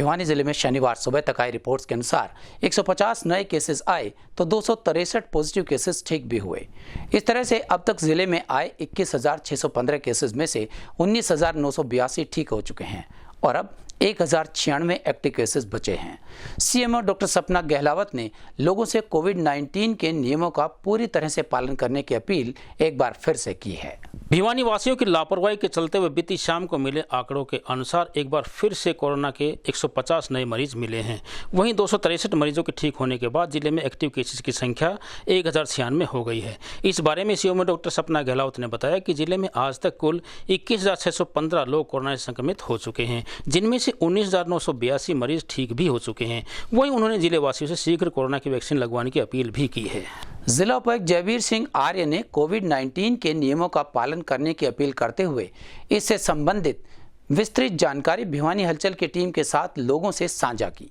भिवानी जिले में शनिवार सुबह तक आई रिपोर्ट्स के अनुसार 150 नए केसेस आए तो 263 पॉजिटिव केसेस ठीक भी हुए। इस तरह से अब तक जिले में आए 21,615 केसेस में से 19,982 ठीक हो चुके हैं और अब 1,096 एक्टिव केसेस बचे हैं। सीएमओ डॉक्टर सपना गहलावत ने लोगों से कोविड-19 के नियमों का पूरी तरह से पालन करने की अपील एक बार फिर से की है। भिवानी वासियों की लापरवाही के चलते हुए बीती शाम को मिले आंकड़ों के अनुसार एक बार फिर से कोरोना के 150 नए मरीज मिले हैं। वहीं 263 मरीजों के ठीक होने के बाद जिले में एक्टिव केसेस की संख्या 1,096 हो गई है। इस बारे में सीएमओ डॉक्टर सपना गहलावत ने बताया कि जिले में आज तक कुल 21,615 लोग कोरोना से संक्रमित हो चुके हैं, जिनमें से 19,982 मरीज ठीक भी हो चुके हैं। वहीं उन्होंने जिले वासियों से शीघ्र कोरोना की वैक्सीन लगवाने की अपील भी की है। जिला उपायुक्त जयवीर सिंह आर्य ने कोविड-19 के नियमों का पालन करने की अपील करते हुए इससे संबंधित विस्तृत जानकारी भिवानी हलचल की टीम के साथ लोगों से साझा की।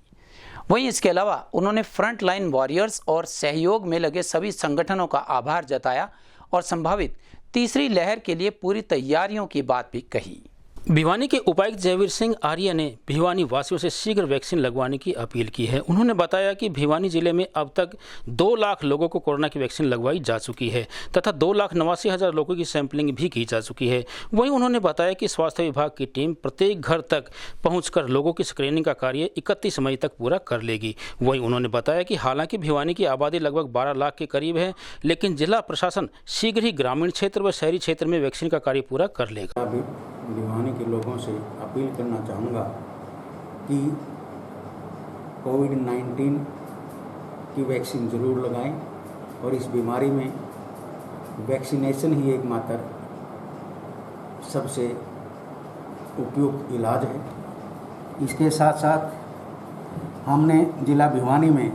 वहीं इसके अलावा उन्होंने फ्रंट लाइन वॉरियर्स और सहयोग में लगे सभी संगठनों का आभार जताया और संभावित तीसरी लहर के लिए पूरी तैयारियों की बात भी कही। भिवानी के उपायुक्त जयवीर सिंह आर्य ने भिवानी वासियों से शीघ्र वैक्सीन लगवाने की अपील की है। उन्होंने बताया कि भिवानी जिले में अब तक 2 लाख लोगों को कोरोना की वैक्सीन लगवाई जा चुकी है तथा 2,89,000 लोगों की सैंपलिंग भी की जा चुकी है। वहीं उन्होंने बताया कि स्वास्थ्य विभाग की टीम प्रत्येक घर तक पहुंचकर लोगों की स्क्रीनिंग का कार्य 31 मई तक पूरा कर लेगी। वहीं उन्होंने बताया कि हालांकि भिवानी की आबादी लगभग 12 लाख के करीब है, लेकिन जिला प्रशासन शीघ्र ही ग्रामीण क्षेत्र व शहरी क्षेत्र में वैक्सीन का कार्य पूरा कर लेगा। भिवानी के लोगों से अपील करना चाहूँगा कि कोविड-19 की वैक्सीन ज़रूर लगाएं और इस बीमारी में वैक्सीनेशन ही एकमात्र सबसे उपयुक्त इलाज है। इसके साथ साथ हमने जिला भिवानी में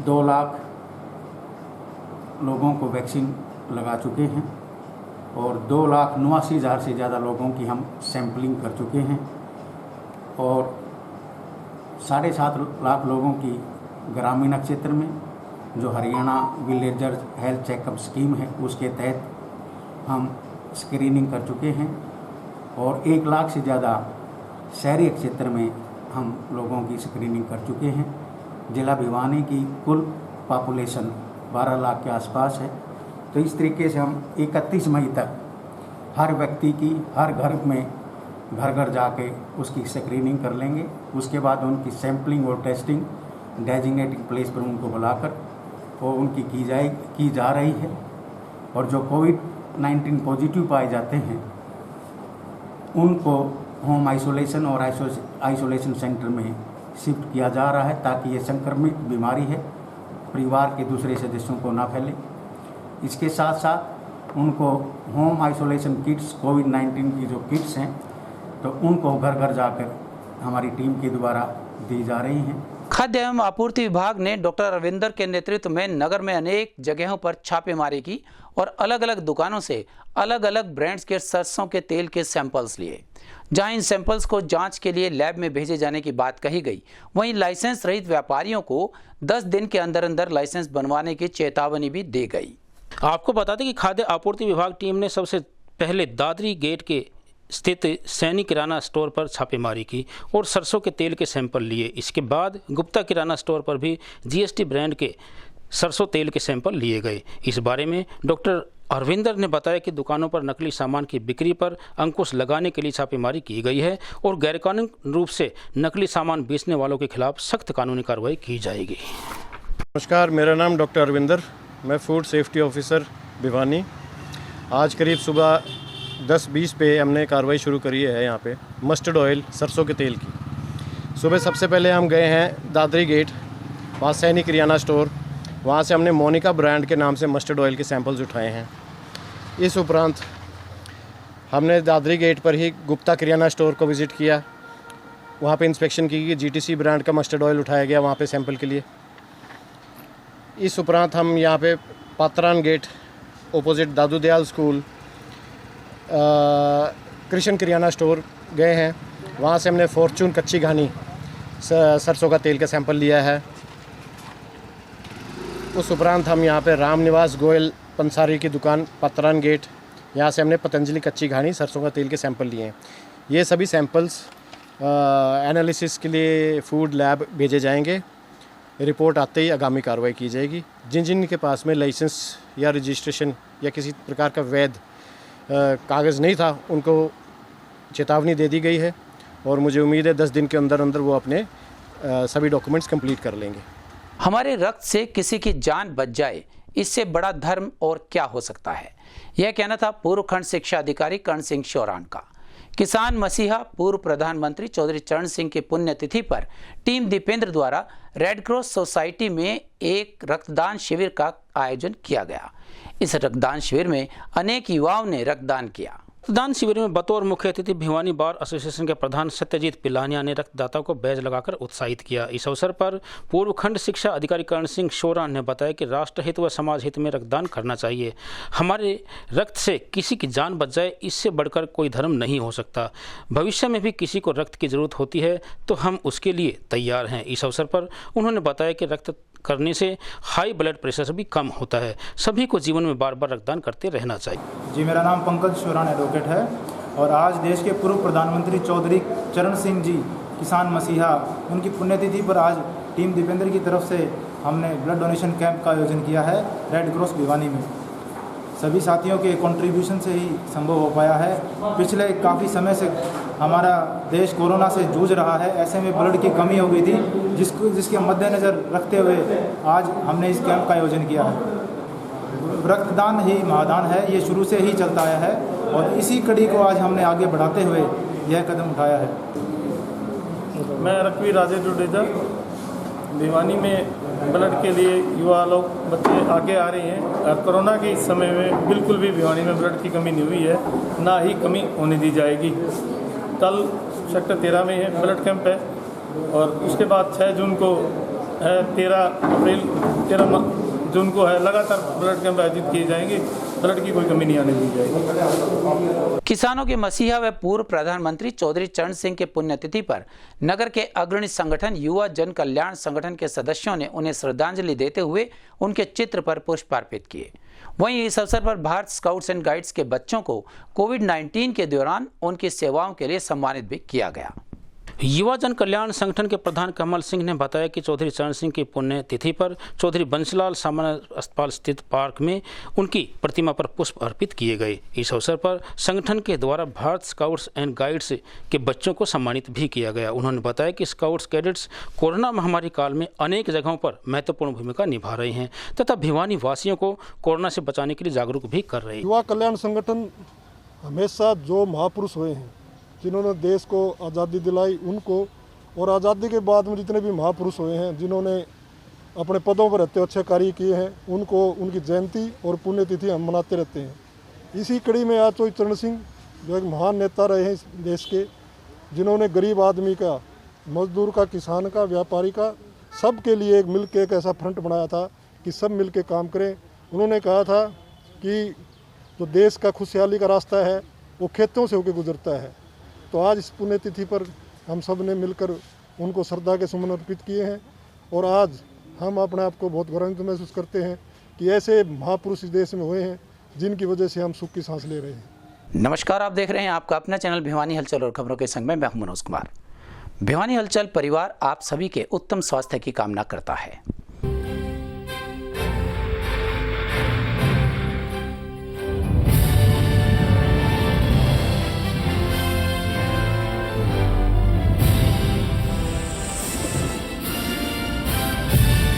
2 लाख लोगों को वैक्सीन लगा चुके हैं और 2,89,000 से ज़्यादा लोगों की हम सैंपलिंग कर चुके हैं और 7.5 लाख लोगों की ग्रामीण क्षेत्र में जो Haryana villager health checkup scheme है उसके तहत हम स्क्रीनिंग कर चुके हैं और 1 लाख से ज़्यादा शहरी क्षेत्र में हम लोगों की स्क्रीनिंग कर चुके हैं। जिला भिवानी की कुल पॉपुलेशन 12 लाख के आसपास है। तो इस तरीके से हम 31 मई तक हर व्यक्ति की हर घर में घर घर जाके उसकी स्क्रीनिंग कर लेंगे। उसके बाद उनकी सैंपलिंग और टेस्टिंग डेजिग्नेटेड प्लेस पर उनको बुलाकर वो उनकी की जा रही है और जो कोविड-19 पॉजिटिव पाए जाते हैं उनको होम आइसोलेशन और आइसोलेशन सेंटर में शिफ्ट किया जा रहा है ताकि ये संक्रमित बीमारी है परिवार के दूसरे सदस्यों को ना फैले। इसके साथ साथ उनको होम आइसोलेशन किट्स कोविड-19 की जो किट्स हैं तो उनको घर घर जाकर हमारी टीम के द्वारा दी जा रही हैं। खाद्य एवं आपूर्ति विभाग ने डॉक्टर रविंदर के नेतृत्व में नगर में अनेक जगहों पर छापेमारी की और अलग अलग दुकानों से अलग अलग ब्रांड्स के सरसों के तेल के सैंपल्स लिए। जहां इन सैंपल्स को जांच के लिए लैब में भेजे जाने की बात कही गई, वहीं लाइसेंस रहित व्यापारियों को 10 दिन के अंदर अंदर लाइसेंस बनवाने की चेतावनी भी दी गई। आपको बता दें कि खाद्य आपूर्ति विभाग टीम ने सबसे पहले दादरी गेट के स्थित सैनिक किराना स्टोर पर छापेमारी की और सरसों के तेल के सैंपल लिए। इसके बाद गुप्ता किराना स्टोर पर भी जीएसटी ब्रांड के सरसों तेल के सैंपल लिए गए। इस बारे में डॉक्टर अरविंदर ने बताया कि दुकानों पर नकली सामान की बिक्री पर अंकुश लगाने के लिए छापेमारी की गई है और गैरकानूनी रूप से नकली सामान बेचने वालों के खिलाफ सख्त कानूनी कार्रवाई की जाएगी। नमस्कार, मेरा नाम डॉक्टर अरविंदर, मैं फूड सेफ्टी ऑफिसर भिवानी। आज करीब सुबह 10:20 पे हमने कार्रवाई शुरू करी है यहाँ पे मस्टर्ड ऑयल सरसों के तेल की। सुबह सबसे पहले हम गए हैं दादरी गेट, वहाँ सैनिक किराना स्टोर, वहाँ से हमने मोनिका ब्रांड के नाम से मस्टर्ड ऑयल के सैंपल्स उठाए हैं। इस उपरांत हमने दादरी गेट पर ही गुप्ता किराना स्टोर को विज़िट किया, वहाँ पे इंस्पेक्शन की गई, जीटीसी ब्रांड का मस्टर्ड ऑयल उठाया गया वहाँ पे सैंपल के लिए। इस उपरांत हम यहाँ पे पात्रान गेट ऑपोजिट दादू दयाल स्कूल कृष्ण किराना स्टोर गए हैं, वहाँ से हमने फॉर्चून कच्ची घानी सरसों का तेल का सैंपल लिया है। उस उपरांत हम यहाँ पे रामनिवास गोयल पंसारी की दुकान पात्रान गेट, यहाँ से हमने पतंजलि कच्ची घानी सरसों का तेल के सैंपल लिए हैं। ये सभी सैंपल्स एनालिसिस के लिए फूड लैब भेजे जाएंगे। रिपोर्ट आते ही आगामी कार्रवाई की जाएगी। जिन जिन के पास में लाइसेंस या रजिस्ट्रेशन या किसी प्रकार का वैध कागज़ नहीं था, उनको चेतावनी दे दी गई है और मुझे उम्मीद है 10 दिन के अंदर अंदर वो अपने सभी डॉक्यूमेंट्स कंप्लीट कर लेंगे। हमारे रक्त से किसी की जान बच जाए, इससे बड़ा धर्म और क्या हो सकता है, यह कहना था पूर्व खंड शिक्षा अधिकारी कर्ण सिंह शोरान का। किसान मसीहा पूर्व प्रधानमंत्री चौधरी चरण सिंह की पुण्यतिथि पर टीम दीपेंद्र द्वारा रेड क्रॉस सोसाइटी में एक रक्तदान शिविर का आयोजन किया गया। इस रक्तदान शिविर में अनेक युवाओं ने रक्तदान किया। रक्तदान शिविर में बतौर मुख्य अतिथि भिवानी बार एसोसिएशन के प्रधान सत्यजीत पिलानिया ने रक्तदाताओं को बैज लगाकर उत्साहित किया। इस अवसर पर पूर्व खंड शिक्षा अधिकारी कर्ण सिंह शोरान ने बताया कि राष्ट्र हित व समाज हित में रक्तदान करना चाहिए। हमारे रक्त से किसी की जान बच जाए, इससे बढ़कर कोई धर्म नहीं हो सकता। भविष्य में भी किसी को रक्त की जरूरत होती है तो हम उसके लिए तैयार हैं। इस अवसर पर उन्होंने बताया कि रक्त करने से हाई ब्लड प्रेशर भी कम होता है। सभी को जीवन में बार बार रक्तदान करते रहना चाहिए। जी, मेरा नाम पंकज शोरान एडवोकेट है और आज देश के पूर्व प्रधानमंत्री चौधरी चरण सिंह जी किसान मसीहा, उनकी पुण्यतिथि पर आज टीम दीपेंद्र की तरफ से हमने ब्लड डोनेशन कैंप का आयोजन किया है रेड क्रॉस भिवानी में। सभी साथियों के कंट्रीब्यूशन से ही संभव हो पाया है। पिछले काफ़ी समय से हमारा देश कोरोना से जूझ रहा है, ऐसे में ब्लड की कमी हो गई थी, जिसके मद्देनज़र रखते हुए आज हमने इस कैंप का आयोजन किया है। रक्तदान ही महादान है, ये शुरू से ही चलता आया है और इसी कड़ी को आज हमने आगे बढ़ाते हुए यह कदम उठाया है। मैं रघुवीर राजेश जुडेजा, भिवानी में ब्लड के लिए युवा लोग बच्चे आगे आ रहे हैं और कोरोना के इस समय में बिल्कुल भी भिवानी में ब्लड की कमी नहीं हुई है, ना ही कमी होने दी जाएगी। कल सेक्टर 13 में है ब्लड कैंप है और उसके बाद 6 जून को है, 13 जून को है, लगातार ब्लड कैंप आयोजित किए जाएंगे। ब्लड की कोई कमी नहीं आने दी जाएगी। किसानों के मसीहा व पूर्व प्रधानमंत्री चौधरी चरण सिंह के पुण्यतिथि पर नगर के अग्रणी संगठन युवा जन कल्याण संगठन के सदस्यों ने उन्हें श्रद्धांजलि देते हुए उनके चित्र पर पुष्प अर्पित किए। वहीं इस अवसर पर भारत स्काउट्स एंड गाइड्स के बच्चों को कोविड-19 के दौरान उनकी सेवाओं के लिए सम्मानित भी किया गया। युवा जन कल्याण संगठन के प्रधान कमल सिंह ने बताया कि चौधरी चरण सिंह की पुण्यतिथि पर चौधरी बंसीलाल सामान्य अस्पताल स्थित पार्क में उनकी प्रतिमा पर पुष्प अर्पित किए गए। इस अवसर पर संगठन के द्वारा भारत स्काउट्स एंड गाइड्स के बच्चों को सम्मानित भी किया गया। उन्होंने बताया कि स्काउट्स कैडेट्स कोरोना महामारी काल में अनेक जगहों पर महत्वपूर्ण भूमिका निभा रहे हैं तथा भिवानी वासियों को कोरोना से बचाने के लिए जागरूक भी कर रहे हैं। युवा कल्याण संगठन हमेशा जो महापुरुष हुए हैं, जिन्होंने देश को आज़ादी दिलाई, उनको और आज़ादी के बाद में जितने भी महापुरुष हुए हैं, जिन्होंने अपने पदों पर रहते अच्छे कार्य किए हैं, उनको उनकी जयंती और पुण्यतिथि हम मनाते रहते हैं। इसी कड़ी में आज चौधरी चरण सिंह जो एक महान नेता रहे हैं इस देश के, जिन्होंने गरीब आदमी का, मजदूर का, किसान का, व्यापारी का, सब के लिए एक मिल के एक ऐसा फ्रंट बनाया था कि सब मिल के काम करें। उन्होंने कहा था कि जो देश का खुशहाली का रास्ता है वो खेतों से होकर गुजरता है। तो आज इस पुण्यतिथि पर हम सब ने मिलकर उनको श्रद्धा के सुमन अर्पित किए हैं और आज हम अपने आप को बहुत गौरवान्वित महसूस करते हैं कि ऐसे महापुरुष इस देश में हुए हैं जिनकी वजह से हम सुख की सांस ले रहे हैं। नमस्कार, आप देख रहे हैं आपका अपना चैनल भिवानी हलचल और खबरों के संग में मैं हूं मनोज कुमार। भिवानी हलचल परिवार आप सभी के उत्तम स्वास्थ्य की कामना करता है।